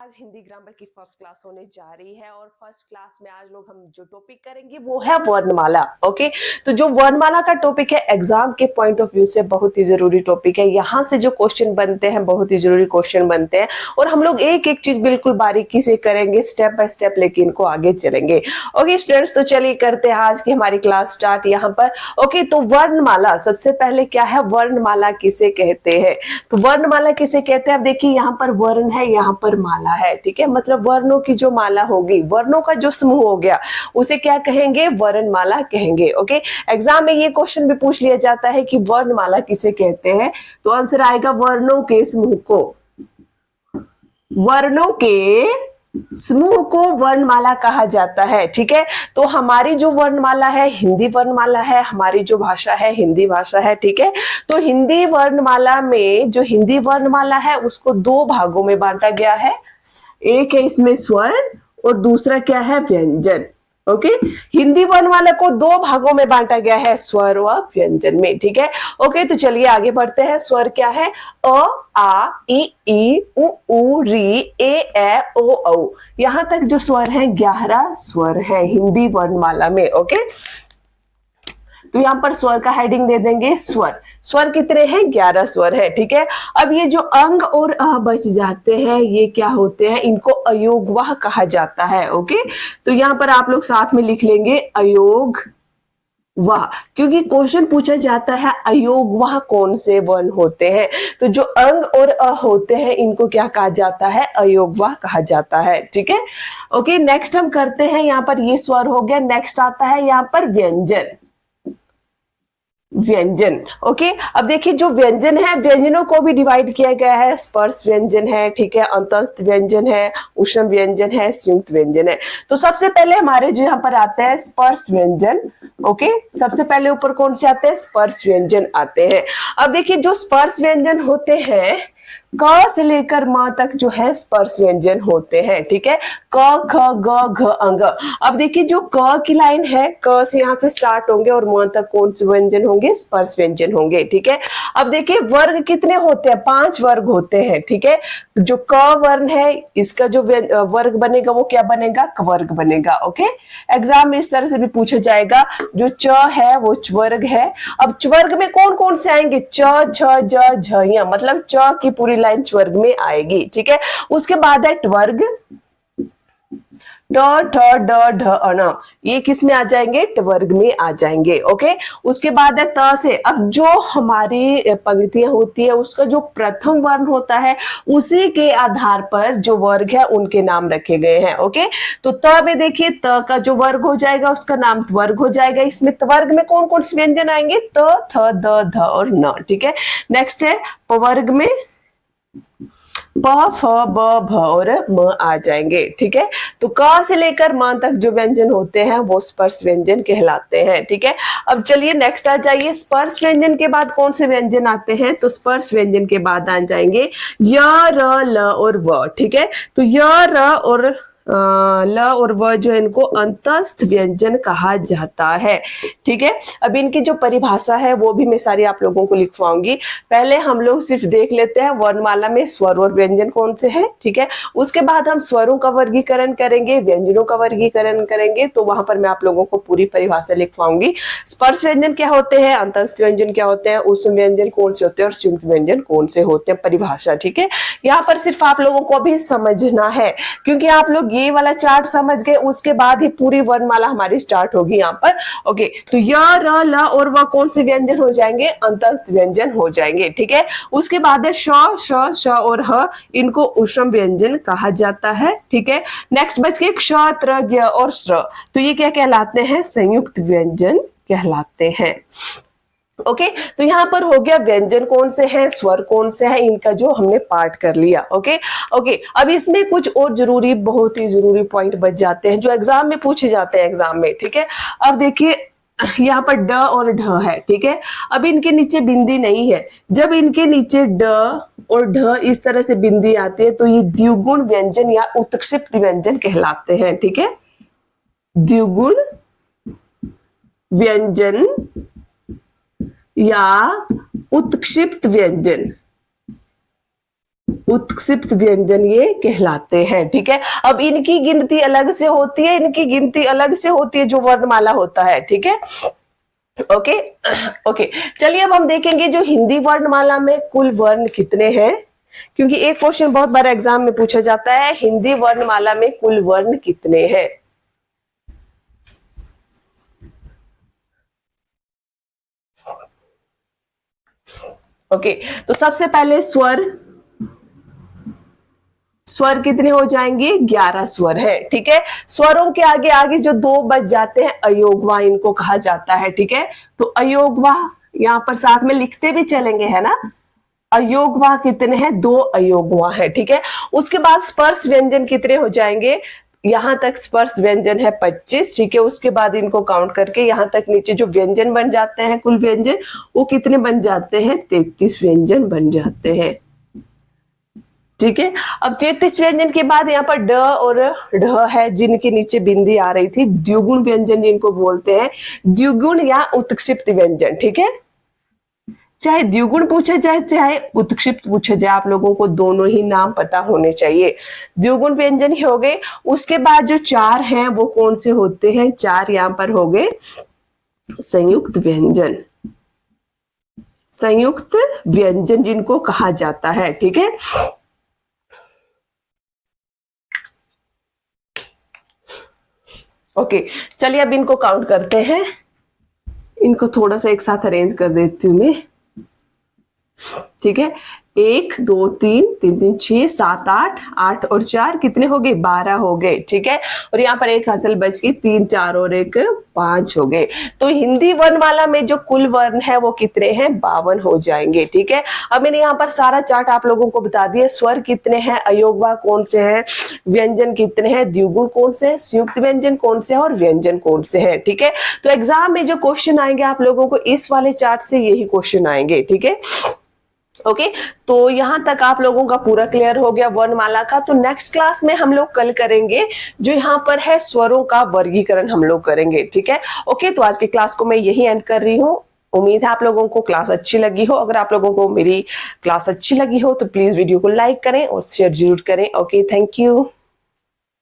आज हिंदी ग्रामर की first class होने जा रही है और फर्स्ट क्लास में आज लोग हम जो टॉपिक करेंगे वो है वर्णमाला। ओके, तो जो वर्णमाला का टॉपिक है एग्जाम के पॉइंट ऑफ व्यू से बहुत ही जरूरी टॉपिक है। यहाँ से जो क्वेश्चन बनते हैं बहुत ही जरूरी क्वेश्चन बनते हैं और हम लोग एक एक चीज बिल्कुल बारीकी से करेंगे, स्टेप बाय स्टेप लेके इनको आगे चलेंगे। ओके स्टूडेंट्स, तो चलिए करते हैं आज की हमारी क्लास स्टार्ट यहाँ पर। ओके, तो वर्णमाला सबसे पहले क्या है, वर्णमाला किसे कहते हैं? तो वर्णमाला किसे कहते हैं? अब देखिए यहाँ पर वर्ण है, यहाँ पर माला है, ठीक है। मतलब वर्णों की जो माला होगी, वर्णों का जो समूह हो गया उसे क्या कहेंगे? वर्णमाला कहेंगे। ओके, एग्जाम में ये क्वेश्चन भी पूछ लिया जाता है कि वर्णमाला किसे कहते हैं, तो आंसर आएगा वर्णों के समूह को। वर्णों के समूह को वर्णमाला कहा जाता है, ठीक है। तो हमारी जो वर्णमाला है हिंदी वर्णमाला है, हमारी जो भाषा है हिंदी भाषा है, ठीक है। तो हिंदी वर्णमाला में जो हिंदी वर्णमाला है उसको दो भागों में बांटा गया है। एक है इसमें स्वर और दूसरा क्या है? व्यंजन। ओके, हिंदी वर्णमाला को दो भागों में बांटा गया है, स्वर व व्यंजन में, ठीक है। ओके, तो चलिए आगे बढ़ते हैं। स्वर क्या है? अ, आ, ई, उ, री, ए, ओ, औ। यहां तक जो स्वर है 11 स्वर है हिंदी वर्णमाला में। ओके, तो यहां पर स्वर का हेडिंग दे देंगे स्वर। स्वर कितने हैं? 11 स्वर है, ठीक है। अब ये जो अंग और अ बच जाते हैं ये क्या होते हैं? इनको अयोगवाह कहा जाता है। ओके, तो यहां पर आप लोग साथ में लिख लेंगे अयोग वाह, क्योंकि क्वेश्चन पूछा जाता है अयोगवाह कौन से वर्ण होते हैं। तो जो अंग और अ होते हैं इनको क्या कहा जाता है? अयोगवाह कहा जाता है, ठीक है। ओके, नेक्स्ट हम करते हैं, यहाँ पर ये स्वर हो गया। नेक्स्ट आता है यहाँ पर व्यंजन। व्यंजन। ओके, अब देखिए जो व्यंजन है व्यंजनों को भी डिवाइड किया गया है। स्पर्श व्यंजन है, ठीक है, अंतस्थ व्यंजन है, उष्म व्यंजन है, संयुक्त व्यंजन है। तो सबसे पहले हमारे जो यहाँ पर आते हैं स्पर्श व्यंजन। ओके, सबसे पहले ऊपर कौन से आते हैं? स्पर्श व्यंजन आते हैं। अब देखिए जो स्पर्श व्यंजन होते हैं क से लेकर म तक जो है स्पर्श व्यंजन होते हैं, ठीक है। क, ख, ग, घ, अंग। अब देखिए जो क की लाइन है, क से यहां से स्टार्ट होंगे और म तक कौन से व्यंजन होंगे? स्पर्श व्यंजन होंगे, ठीक है। अब देखिए वर्ग कितने होते हैं? 5 वर्ग होते हैं, ठीक है। जो क वर्ण है इसका जो वर्ग बनेगा वो क्या बनेगा? कवर्ग बनेगा। ओके, एग्जाम में इस तरह से भी पूछा जाएगा। जो च है वो च्वर्ग है। अब च्वर्ग में कौन कौन से आएंगे? च, छ, ज, झ, य, मतलब च की पूरी लाइन च्वर्ग में आएगी, ठीक है। उसके बाद है ट्वर्ग, ट, ठ, ड, ढ, अण, ये किस में आ जाएंगे? ट्वर्ग में आ जाएंगे। ओके, उसके बाद है त से। अब जो हमारी पंक्तियां होती है उसका जो प्रथम वर्ण होता है उसी के आधार पर जो वर्ग है उनके नाम रखे गए हैं। ओके, तो त में देखिए त का जो वर्ग हो जाएगा उसका नाम त्वर्ग हो जाएगा। इसमें त्वर्ग में कौन कौन से व्यंजन आएंगे? त, थ, द, ध और न, ठीक है। नेक्स्ट है पवर्ग में प, फ, ब, भ और म आ जाएंगे, ठीक है। तो क से लेकर म तक जो व्यंजन होते हैं वो स्पर्श व्यंजन कहलाते हैं, ठीक है। अब चलिए नेक्स्ट आ जाइए। स्पर्श व्यंजन के बाद कौन से व्यंजन आते हैं? तो स्पर्श व्यंजन के बाद आ जाएंगे य, र, ल और व, ठीक है। तो य, र और ल और व जो इनको अंतस्थ व्यंजन कहा जाता है, ठीक है। अब इनकी जो परिभाषा है वो भी मैं सारी आप लोगों को लिखवाऊंगी। पहले हम लोग सिर्फ देख लेते हैं वर्णमाला में स्वर और व्यंजन कौन से हैं, ठीक है। उसके बाद हम स्वरों का वर्गीकरण करेंगे, व्यंजनों का वर्गीकरण करेंगे, तो वहां पर मैं आप लोगों को पूरी परिभाषा लिखवाऊंगी। स्पर्श व्यंजन क्या होते हैं, अंतस्थ व्यंजन क्या होते हैं, उष्म व्यंजन कौन से होते हैं और संयुक्त व्यंजन कौन से होते हैं, परिभाषा, ठीक है। यहाँ पर सिर्फ आप लोगों को अभी समझना है, क्योंकि आप लोग ये वाला चार्ट समझ गए उसके बाद ही पूरी वर्णमाला हमारी स्टार्ट होगी यहाँ पर। ओके, तो य, र, ल और व कौन से व्यंजन हो जाएंगे? अंतस्थ व्यंजन हो जाएंगे, ठीक है। उसके बाद है श, श, श और ह, इनको उष्म व्यंजन कहा जाता है, ठीक है। नेक्स्ट बच गए क्ष, त्र, ज्ञ और श्र, तो ये क्या कहलाते हैं? संयुक्त व्यंजन कहलाते हैं। ओके, तो यहाँ पर हो गया व्यंजन कौन से हैं, स्वर कौन से हैं, इनका जो हमने पार्ट कर लिया। ओके ओके, अब इसमें कुछ और जरूरी, बहुत ही जरूरी पॉइंट बच जाते हैं जो एग्जाम में पूछे जाते हैं एग्जाम में, ठीक है। अब देखिए यहाँ पर ड और ढ है, ठीक है। अब इनके नीचे बिंदी नहीं है। जब इनके नीचे ड और ढ इस तरह से बिंदी आती है तो ये द्विगुण व्यंजन या उत्क्षिप्त व्यंजन कहलाते हैं, ठीक है। द्विगुण व्यंजन या उत्क्षिप्त व्यंजन उत्क्षिप्त व्यंजन ये कहलाते हैं। ठीक है, अब इनकी गिनती अलग से होती है, इनकी गिनती अलग से होती है जो वर्णमाला होता है। ठीक है, ओके ओके। चलिए अब हम देखेंगे जो हिंदी वर्णमाला में कुल वर्ण कितने हैं, क्योंकि एक क्वेश्चन बहुत बार एग्जाम में पूछा जाता है, हिंदी वर्णमाला में कुल वर्ण कितने हैं। ओके, तो सबसे पहले स्वर, स्वर कितने हो जाएंगे, 11 स्वर है। ठीक है, स्वरों के आगे आगे जो 2 बच जाते हैं अयोगवा इनको कहा जाता है। ठीक है, तो अयोगवा यहां पर साथ में लिखते भी चलेंगे, है ना। अयोगवा कितने हैं, 2 अयोगवा है। ठीक है, उसके बाद स्पर्श व्यंजन कितने हो जाएंगे, यहां तक स्पर्श व्यंजन है 25। ठीक है, उसके बाद इनको काउंट करके यहां तक नीचे जो व्यंजन बन जाते हैं कुल व्यंजन, वो कितने बन जाते हैं, 33 व्यंजन बन जाते हैं। ठीक है, अब 33 व्यंजन के बाद यहाँ पर ड और ढ है जिनके नीचे बिंदी आ रही थी, द्विगुण व्यंजन जिनको बोलते हैं, द्विगुण या उत्क्षिप्त व्यंजन। ठीक है, चाहे द्विगुण पूछा जाए चाहे उत्क्षिप्त पूछा जाए, आप लोगों को दोनों ही नाम पता होने चाहिए। द्विगुण व्यंजन ही हो गए। उसके बाद जो 4 हैं वो कौन से होते हैं, 4 यहाँ पर हो गए संयुक्त व्यंजन, संयुक्त व्यंजन जिनको कहा जाता है। ठीक है, ओके चलिए अब इनको काउंट करते हैं, इनको थोड़ा सा एक साथ अरेंज कर देती हूँ मैं। ठीक है, 1 2 3 3 3 6 7 8 8 और 4 कितने हो गए, 12 हो गए। ठीक है, और यहाँ पर एक हसल बच गई, 3 4 और 1 5 हो गए। तो हिंदी वर्णमाला में जो कुल वर्ण है वो कितने हैं, 52 हो जाएंगे। ठीक है, अब मैंने यहाँ पर सारा चार्ट आप लोगों को बता दिया, स्वर कितने हैं, अयोगवा कौन से हैं, व्यंजन कितने हैं, द्विगुण कौन से हैं, संयुक्त व्यंजन कौन से हैं और व्यंजन कौन से हैं। ठीक है, तो एग्जाम में जो क्वेश्चन आएंगे आप लोगों को इस वाले चार्ट से यही क्वेश्चन आएंगे। ठीक है, ओके तो यहां तक आप लोगों का पूरा क्लियर हो गया वर्णमाला का। तो नेक्स्ट क्लास में हम लोग कल करेंगे जो यहाँ पर है स्वरों का वर्गीकरण हम लोग करेंगे। ठीक है, ओके तो आज की क्लास को मैं यही एंड कर रही हूँ। उम्मीद है आप लोगों को क्लास अच्छी लगी हो। अगर आप लोगों को मेरी क्लास अच्छी लगी हो तो प्लीज वीडियो को लाइक करें और शेयर जरूर करें। Okay, thank you.